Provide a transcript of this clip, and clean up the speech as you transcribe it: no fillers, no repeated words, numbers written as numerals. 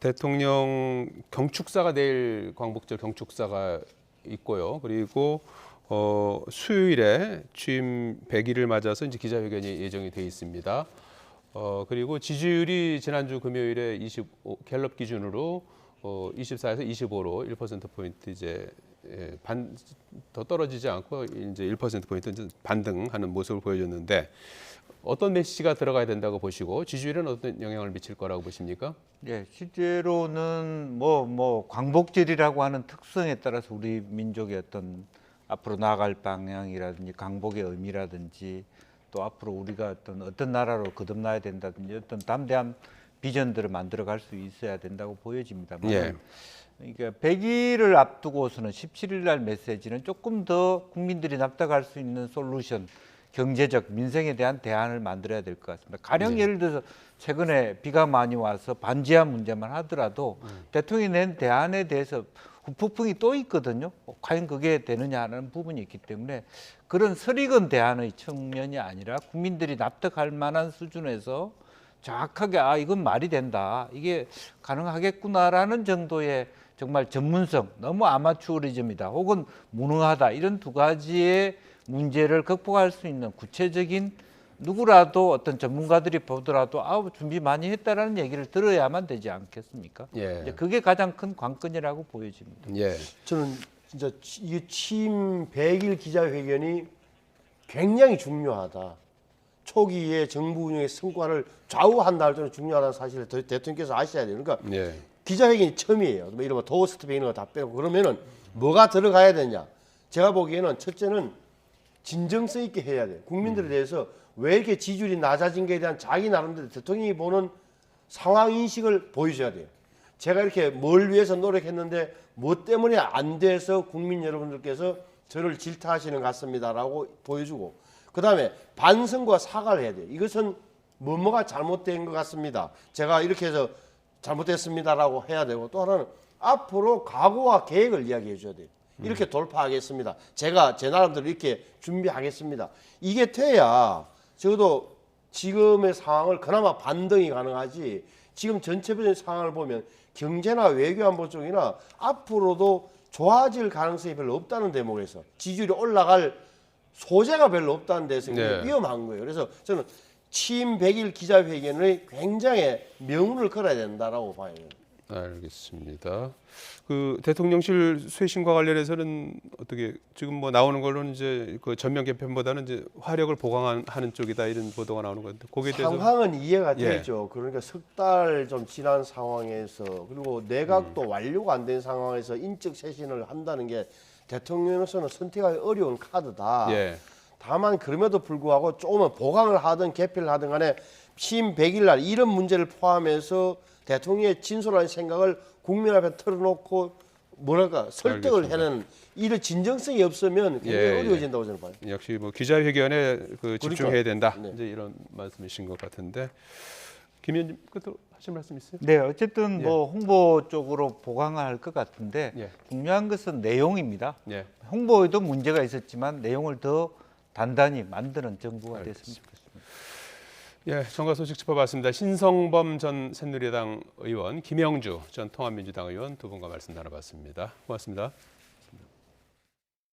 대통령 경축사가 내일 광복절 경축사가 있고요. 그리고 수요일에 취임 100일을 맞아서 이제 기자회견이 예정이 돼 있습니다. 그리고 지지율이 지난주 금요일에 갤럽 기준으로 24에서 25로 1%포인트 이제 더 떨어지지 않고 이제 1%포인트 이제 반등하는 모습을 보여줬는데 어떤 메시지가 들어가야 된다고 보시고 지지율에는 어떤 영향을 미칠 거라고 보십니까? 예, 실제로는 광복절이라고 하는 특성에 따라서 우리 민족의 어떤 앞으로 나아갈 방향이라든지 광복의 의미라든지 또 앞으로 우리가 어떤 나라로 거듭나야 된다든지 어떤 담대한 비전들을 만들어갈 수 있어야 된다고 보여집니다만 예. 그러니까 100일을 앞두고서는 17일 날 메시지는 조금 더 국민들이 납득할 수 있는 솔루션, 경제적, 민생에 대한 대안을 만들어야 될 것 같습니다. 가령 예를 들어서 최근에 비가 많이 와서 반지하 문제만 하더라도 대통령이 낸 대안에 대해서 후폭풍이 또 있거든요. 과연 그게 되느냐 하는 부분이 있기 때문에 그런 설익은 대안의 측면이 아니라 국민들이 납득할 만한 수준에서 정확하게 이건 말이 된다, 이게 가능하겠구나라는 정도의 정말 전문성, 너무 아마추어리즘이다 혹은 무능하다, 이런 두 가지의 문제를 극복할 수 있는 구체적인, 누구라도 어떤 전문가들이 보더라도 준비 많이 했다라는 얘기를 들어야만 되지 않겠습니까? 예. 이제 그게 가장 큰 관건이라고 보여집니다. 예. 저는 진짜 이 취임 100일 기자회견이 굉장히 중요하다. 초기에 정부 운영의 성과를 좌우한다 할 정도로 중요하다는 사실을 대통령께서 아셔야 돼요. 그러니까 예. 기자회견이 처음이에요. 뭐 이런 도어스텝 이런 거 다 빼고 그러면은 뭐가 들어가야 되냐? 제가 보기에는 첫째는 진정성 있게 해야 돼요. 국민들에 대해서 왜 이렇게 지지율이 낮아진 거에 대한 자기 나름대로 대통령이 보는 상황 인식을 보여줘야 돼요. 제가 이렇게 뭘 위해서 노력했는데 뭐 때문에 안 돼서 국민 여러분들께서 저를 질타하시는 것 같습니다라고 보여주고, 그 다음에 반성과 사과를 해야 돼요. 이것은 뭐가 잘못된 것 같습니다, 제가 이렇게 해서 잘못됐습니다라고 해야 되고, 또 하나는 앞으로 각오와 계획을 이야기해 줘야 돼요. 이렇게 돌파하겠습니다, 제가 제 나름대로 이렇게 준비하겠습니다. 이게 돼야 적어도 지금의 상황을 그나마 반등이 가능하지, 지금 전체적인 상황을 보면 경제나 외교 안보 쪽이나 앞으로도 좋아질 가능성이 별로 없다는 대목에서 지지율이 올라갈 소재가 별로 없다는 데서 네. 위험한 거예요. 그래서 저는 취임 100일 기자회견을 굉장히 명운을 걸어야 된다라고 봐요. 알겠습니다. 그 대통령실 쇄신과 관련해서는 어떻게 지금 뭐 나오는 걸로는 이제 그 전면 개편보다는 이제 화력을 보강하는 쪽이다, 이런 보도가 나오는 건데 거기에 대해서 상황은 이해가 예. 되죠. 그러니까 석 달 좀 지난 상황에서, 그리고 내각도 완료가 안 된 상황에서 인적 쇄신을 한다는 게 대통령으로서는 선택하기 어려운 카드다. 예. 다만 그럼에도 불구하고 조금은 보강을 하든 개편을 하든 간에 취임 100일 날 이런 문제를 포함해서 대통령의 진솔한 생각을 국민 앞에 털어놓고 설득을 알겠습니다. 해내는 이런 진정성이 없으면 굉장히 예, 예. 어려워진다고 저는 봐요. 역시 뭐 기자회견에 그 집중해야 된다, 네. 이제 이런 말씀이신 것 같은데, 김 의원님 끝으로 하실 말씀 있어요? 네, 어쨌든 예. 홍보 쪽으로 보강을 할 것 같은데 예. 중요한 것은 내용입니다. 예. 홍보에도 문제가 있었지만 내용을 더 단단히 만드는 정부가 됐으면 좋겠습니다. 예, 정가 소식 짚어봤습니다. 신성범 전 새누리당 의원, 김영주 전 통합민주당 의원 두 분과 말씀 나눠봤습니다. 고맙습니다.